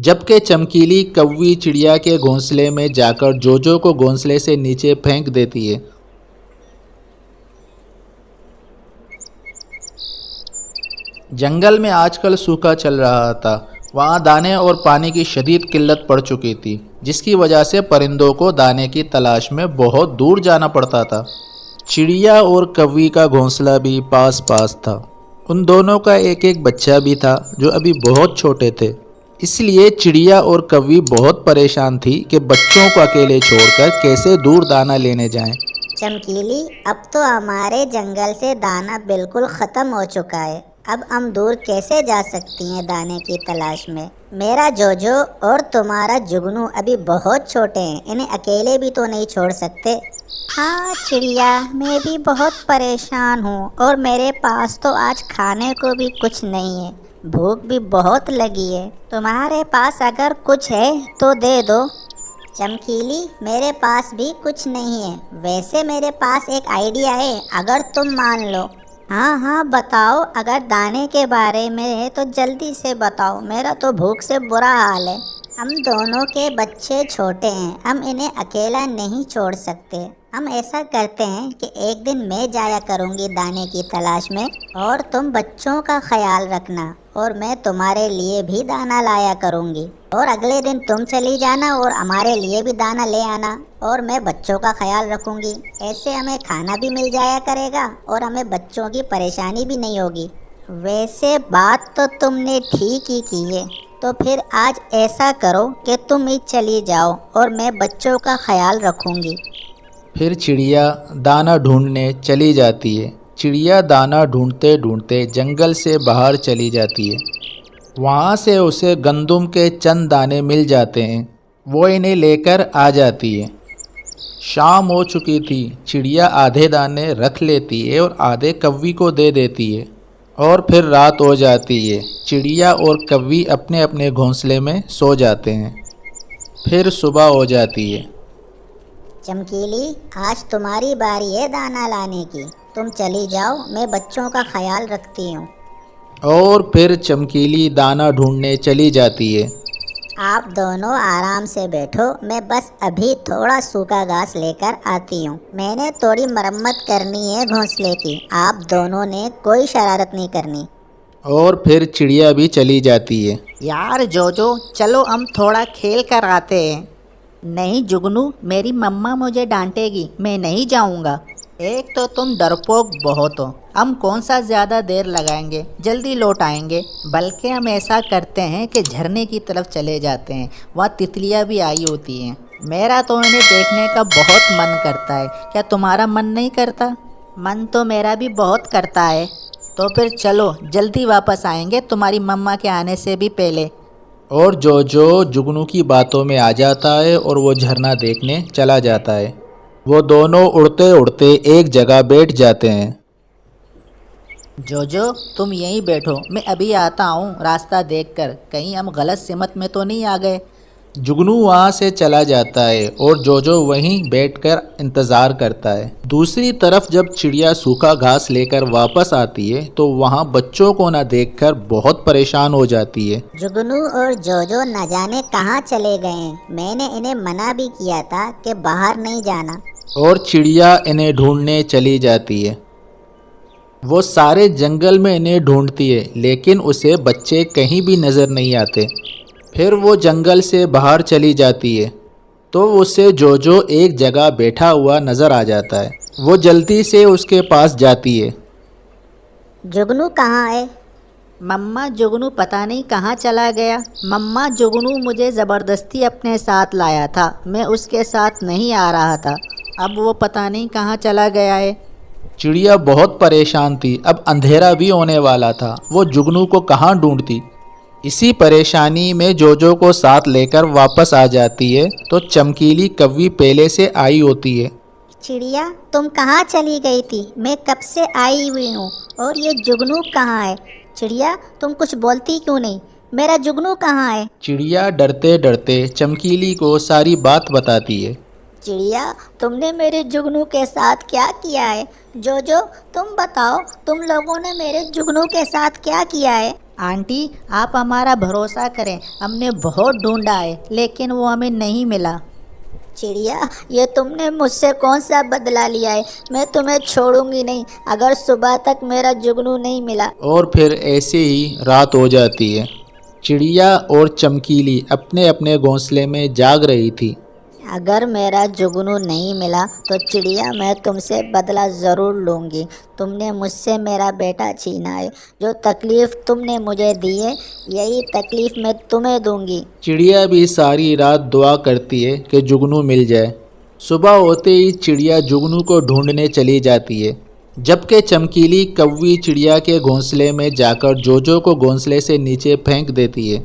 जबकि चमकीली कौवी चिड़िया के घोंसले में जाकर जोजो को घोंसले से नीचे फेंक देती है। जंगल में आजकल सूखा चल रहा था। वहाँ दाने और पानी की शदीद किल्लत पड़ चुकी थी, जिसकी वजह से परिंदों को दाने की तलाश में बहुत दूर जाना पड़ता था। चिड़िया और कौवी का घोंसला भी पास पास था। उन दोनों का एक एक बच्चा भी था जो अभी बहुत छोटे थे। इसलिए चिड़िया और कौवी बहुत परेशान थी कि बच्चों को अकेले छोड़कर कैसे दूर दाना लेने जाएं। चमकीली, अब तो हमारे जंगल से दाना बिल्कुल ख़त्म हो चुका है। अब हम दूर कैसे जा सकती हैं दाने की तलाश में? मेरा जोजो और तुम्हारा जुगनू अभी बहुत छोटे हैं, इन्हें अकेले भी तो नहीं छोड़ सकते। हाँ चिड़िया, मैं भी बहुत परेशान हूँ और मेरे पास तो आज खाने को भी कुछ नहीं है। भूख भी बहुत लगी है। तुम्हारे पास अगर कुछ है तो दे दो। चमकीली, मेरे पास भी कुछ नहीं है। वैसे मेरे पास एक आइडिया है, अगर तुम मान लो। हाँ हाँ बताओ, अगर दाने के बारे में है तो जल्दी से बताओ, मेरा तो भूख से बुरा हाल है। हम दोनों के बच्चे छोटे हैं, हम इन्हें अकेला नहीं छोड़ सकते। हम ऐसा करते हैं कि एक दिन मैं जाया करूँगी दाने की तलाश में और तुम बच्चों का ख्याल रखना, और मैं तुम्हारे लिए भी दाना लाया करूँगी। और अगले दिन तुम चली जाना और हमारे लिए भी दाना ले आना, और मैं बच्चों का ख्याल रखूँगी। ऐसे हमें खाना भी मिल जाया करेगा और हमें बच्चों की परेशानी भी नहीं होगी। वैसे बात तो तुमने ठीक ही की है, तो फिर आज ऐसा करो कि तुम ही चली जाओ और मैं बच्चों का ख्याल रखूँगी। फिर चिड़िया दाना ढूंढने चली जाती है। चिड़िया दाना ढूंढते ढूंढते जंगल से बाहर चली जाती है। वहाँ से उसे गंदुम के चंद दाने मिल जाते हैं। वो इन्हें लेकर आ जाती है। शाम हो चुकी थी। चिड़िया आधे दाने रख लेती है और आधे कौवी को दे देती है, और फिर रात हो जाती है। चिड़िया और कौवी अपने अपने घोंसले में सो जाते हैं। फिर सुबह हो जाती है। चमकीली, आज तुम्हारी बारी है दाना लाने की। तुम चली जाओ, मैं बच्चों का ख्याल रखती हूँ। और फिर चमकीली दाना ढूंढने चली जाती है। आप दोनों आराम से बैठो, मैं बस अभी थोड़ा सूखा घास लेकर आती हूँ। मैंने थोड़ी मरम्मत करनी है घोंसले की। आप दोनों ने कोई शरारत नहीं करनी। और फिर चिड़िया भी चली जाती है। यार जोजो, चलो हम थोड़ा खेल कर आते हैं। नहीं जुगनू, मेरी मम्मा मुझे डांटेगी, मैं नहीं जाऊंगा। एक तो तुम डरपोक बहुत हो, हम कौन सा ज़्यादा देर लगाएंगे, जल्दी लौट आएंगे। बल्कि हम ऐसा करते हैं कि झरने की तरफ चले जाते हैं, वहाँ तितलियाँ भी आई होती हैं। मेरा तो इन्हें देखने का बहुत मन करता है, क्या तुम्हारा मन नहीं करता? मन तो मेरा भी बहुत करता है। तो फिर चलो, जल्दी वापस आएंगे तुम्हारी मम्मा के आने से भी पहले। और जोजो जुगनू की बातों में आ जाता है और वो झरना देखने चला जाता है। वो दोनों उड़ते उड़ते एक जगह बैठ जाते हैं। जोजो, तुम यहीं बैठो, मैं अभी आता हूँ रास्ता देखकर, कहीं हम गलत सिमत में तो नहीं आ गए। जुगनू वहाँ से चला जाता है और जोजो वहीं बैठकर इंतज़ार करता है। दूसरी तरफ जब चिड़िया सूखा घास लेकर वापस आती है तो वहाँ बच्चों को न देखकर बहुत परेशान हो जाती है। जुगनू और जोजो न जाने कहाँ चले गए हैं। मैंने इन्हें मना भी किया था कि बाहर नहीं जाना। और चिड़िया इन्हें ढूंढने चली जाती है। वो सारे जंगल में इन्हें ढूंढती है, लेकिन उसे बच्चे कहीं भी नज़र नहीं आते। फिर वो जंगल से बाहर चली जाती है तो उसे जोजो एक जगह बैठा हुआ नज़र आ जाता है। वो जल्दी से उसके पास जाती है। जुगनू कहाँ है? मम्मा, जुगनू पता नहीं कहाँ चला गया। मम्मा, जुगनू मुझे ज़बरदस्ती अपने साथ लाया था, मैं उसके साथ नहीं आ रहा था। अब वो पता नहीं कहाँ चला गया है। चिड़िया बहुत परेशान थी। अब अंधेरा भी होने वाला था। वो जुगनू को कहाँ ढूंढती। इसी परेशानी में जोजो को साथ लेकर वापस आ जाती है तो चमकीली कौवी पहले से आई होती है। चिड़िया, तुम कहाँ चली गई थी? मैं कब से आई हुई हूँ, और ये जुगनू कहाँ है? चिड़िया, तुम कुछ बोलती क्यों नहीं? मेरा जुगनू कहाँ है? चिड़िया डरते डरते चमकीली को सारी बात बताती है। चिड़िया, तुमने मेरे जुगनू के साथ क्या किया है? जोजो, तुम बताओ, तुम लोगों ने मेरे जुगनू के साथ क्या किया है? आंटी, आप हमारा भरोसा करें, हमने बहुत ढूंढा है लेकिन वो हमें नहीं मिला। चिड़िया, ये तुमने मुझसे कौन सा बदला लिया है? मैं तुम्हें छोड़ूंगी नहीं अगर सुबह तक मेरा जुगनू नहीं मिला। और फिर ऐसे ही रात हो जाती है। चिड़िया और चमकीली अपने अपने घोंसले में जाग रही थी। अगर मेरा जुगनू नहीं मिला तो चिड़िया, मैं तुमसे बदला ज़रूर लूँगी। तुमने मुझसे मेरा बेटा छीना है। जो तकलीफ़ तुमने मुझे दी है, यही तकलीफ़ मैं तुम्हें दूंगी। चिड़िया भी सारी रात दुआ करती है कि जुगनू मिल जाए। सुबह होते ही चिड़िया जुगनू को ढूंढने चली जाती है, जबकि चमकीली कौवी चिड़िया के घोंसले में जाकर जोजो को घोंसले से नीचे फेंक देती है।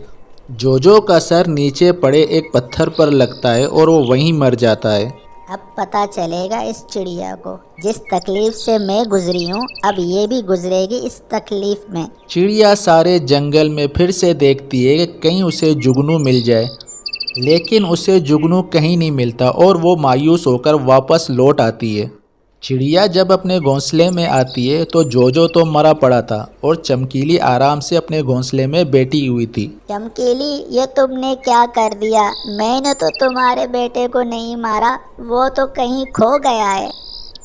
जोजो का सर नीचे पड़े एक पत्थर पर लगता है और वो वहीं मर जाता है। अब पता चलेगा इस चिड़िया को, जिस तकलीफ़ से मैं गुजरी हूँ अब ये भी गुजरेगी इस तकलीफ़ में। चिड़िया सारे जंगल में फिर से देखती है कि कहीं उसे जुगनू मिल जाए, लेकिन उसे जुगनू कहीं नहीं मिलता और वो मायूस होकर वापस लौट आती है। चिड़िया जब अपने घोंसले में आती है तो जोजो तो मरा पड़ा था और चमकीली आराम से अपने घोंसले में बैठी हुई थी। चमकीली, ये तुमने क्या कर दिया? मैंने तो तुम्हारे बेटे को नहीं मारा, वो तो कहीं खो गया है।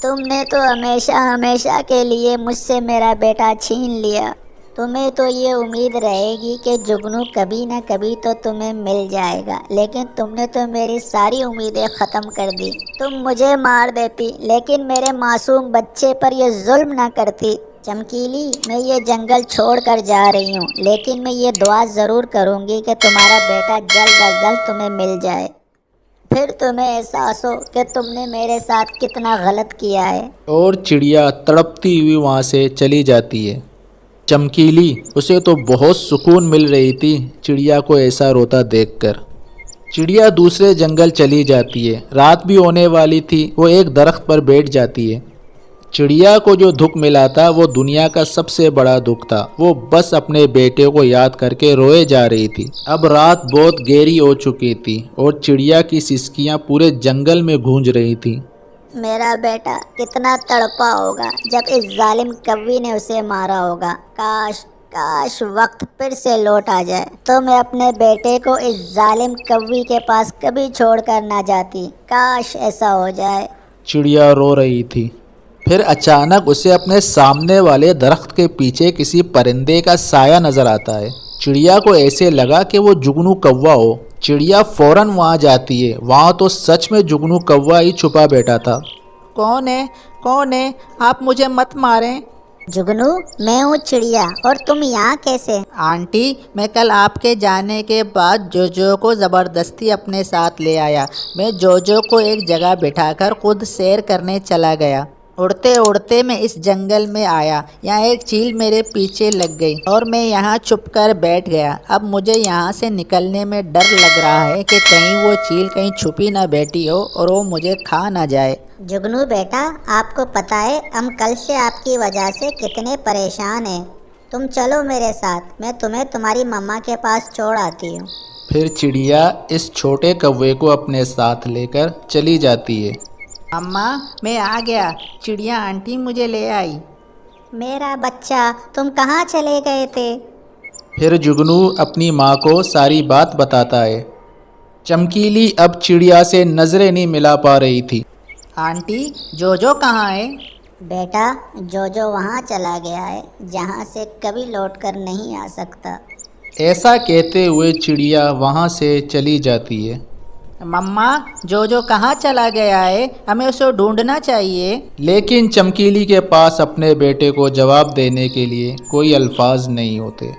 तुमने तो हमेशा हमेशा के लिए मुझसे मेरा बेटा छीन लिया। तुम्हें तो ये उम्मीद रहेगी कि जुगनू कभी न कभी तो तुम्हें मिल जाएगा, लेकिन तुमने तो मेरी सारी उम्मीदें ख़त्म कर दी। तुम मुझे मार देती, लेकिन मेरे मासूम बच्चे पर ये जुल्म न करती। चमकीली, मैं ये जंगल छोड़ कर जा रही हूँ, लेकिन मैं ये दुआ ज़रूर करूँगी कि तुम्हारा बेटा जल्द अज जल्द तुम्हें मिल जाए। फिर तुम्हें एहसास हो कि तुमने मेरे साथ कितना गलत किया है। और चिड़िया तड़पती हुई वहाँ से चली जाती है। चमकीली, उसे तो बहुत सुकून मिल रही थी चिड़िया को ऐसा रोता देखकर। चिड़िया दूसरे जंगल चली जाती है। रात भी होने वाली थी। वो एक दरख्त पर बैठ जाती है। चिड़िया को जो दुख मिला था वो दुनिया का सबसे बड़ा दुख था। वो बस अपने बेटे को याद करके रोए जा रही थी। अब रात बहुत गहरी हो चुकी थी और चिड़िया की सिसकियाँ पूरे जंगल में गूंज रही थी। मेरा बेटा कितना तड़पा होगा जब इस जालिम कौवी ने उसे मारा होगा। काश काश वक्त फिर से लौट आ जाए तो मैं अपने बेटे को इस जालिम कौवी के पास कभी छोड़कर ना जाती। काश ऐसा हो जाए। चिड़िया रो रही थी। फिर अचानक उसे अपने सामने वाले दरख्त के पीछे किसी परिंदे का साया नजर आता है। चिड़िया को ऐसे लगा कि वो जुगनू कौवा हो। चिड़िया फौरन वहाँ जाती है। वहाँ तो सच में जुगनू कौवा ही छुपा बैठा था। कौन है? कौन है? आप मुझे मत मारें। जुगनू, मैं हूँ चिड़िया, और तुम यहाँ कैसे? आंटी, मैं कल आपके जाने के बाद जोजो को ज़बरदस्ती अपने साथ ले आया। मैं जोजो को एक जगह बिठाकर खुद सैर करने चला गया। उड़ते उड़ते मैं इस जंगल में आया। यहाँ एक चील मेरे पीछे लग गई और मैं यहाँ चुपकर बैठ गया। अब मुझे यहाँ से निकलने में डर लग रहा है कि कहीं वो चील कहीं छुपी ना बैठी हो और वो मुझे खा ना जाए। जुगनू बेटा, आपको पता है हम कल से आपकी वजह से कितने परेशान हैं। तुम चलो मेरे साथ, मैं तुम्हें तुम्हारी मम्मा के पास छोड़ आती हूँ। फिर चिड़िया इस छोटे कौवे को अपने साथ लेकर चली जाती है। अम्मा, मैं आ गया। चिड़िया आंटी मुझे ले आई। मेरा बच्चा, तुम कहाँ चले गए थे? फिर जुगनू अपनी माँ को सारी बात बताता है। चमकीली अब चिड़िया से नज़रें नहीं मिला पा रही थी। आंटी, जोजो कहाँ है? बेटा, जोजो वहाँ चला गया है जहाँ से कभी लौटकर नहीं आ सकता। ऐसा कहते हुए चिड़िया वहाँ से चली जाती है। मम्मा, जोजो कहाँ चला गया है? हमें उसे ढूंढना चाहिए। लेकिन चमकीली के पास अपने बेटे को जवाब देने के लिए कोई अल्फाज नहीं होते।